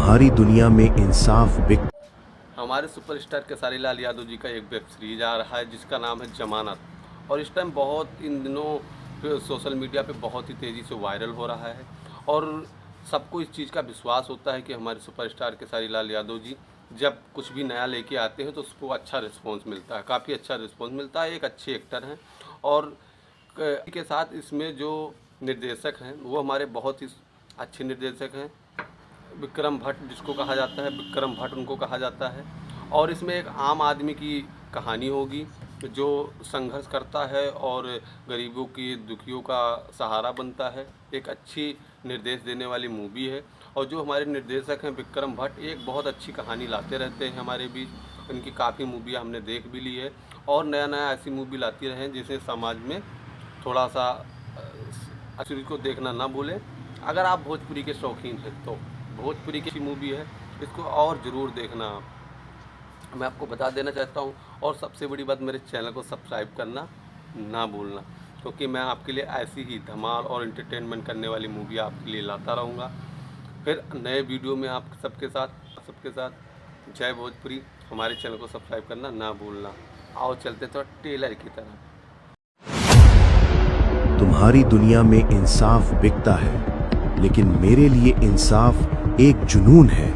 तुम्हारी दुनिया में इंसाफ बिक। हमारे सुपरस्टार खेसारी लाल यादव जी का एक वेब सीरीज आ रहा है जिसका नाम है जमानत। और इस टाइम बहुत इन दिनों सोशल मीडिया पे बहुत ही तेज़ी से वायरल हो रहा है और सबको इस चीज़ का विश्वास होता है कि हमारे सुपरस्टार खेसारी लाल यादव जी जब कुछ भी नया लेके आते हैं तो उसको अच्छा रिस्पॉन्स मिलता है, काफ़ी अच्छा रिस्पॉन्स मिलता है। एक अच्छे एक्टर हैं और के साथ इसमें जो निर्देशक हैं वो हमारे बहुत ही अच्छे निर्देशक हैं। विक्रम भट्ट जिसको कहा जाता है, विक्रम भट्ट उनको कहा जाता है। और इसमें एक आम आदमी की कहानी होगी जो संघर्ष करता है और गरीबों की दुखियों का सहारा बनता है। एक अच्छी निर्देश देने वाली मूवी है और जो हमारे निर्देशक हैं विक्रम भट्ट एक बहुत अच्छी कहानी लाते रहते हैं हमारे बीच। इनकी काफ़ी मूवियाँ हमने देख भी ली है और नया नया ऐसी मूवी लाती रहें जिससे समाज में थोड़ा सा अच्छी को देखना ना भूलें। अगर आप भोजपुरी के शौकीन हैं तो भोजपुरी की मूवी है, इसको और ज़रूर देखना आप। मैं आपको बता देना चाहता हूँ और सबसे बड़ी बात मेरे चैनल को सब्सक्राइब करना ना भूलना, क्योंकि मैं आपके लिए ऐसी ही धमाल और एंटरटेनमेंट करने वाली मूवी आपके लिए लाता रहूँगा। फिर नए वीडियो में आप सबके साथ जय भोजपुरी। हमारे चैनल को सब्सक्राइब करना ना भूलना। आओ चलते थोड़ा टेलर की तरह। तुम्हारी दुनिया में इंसाफ बिकता है, लेकिन मेरे लिए इंसाफ एक जुनून है।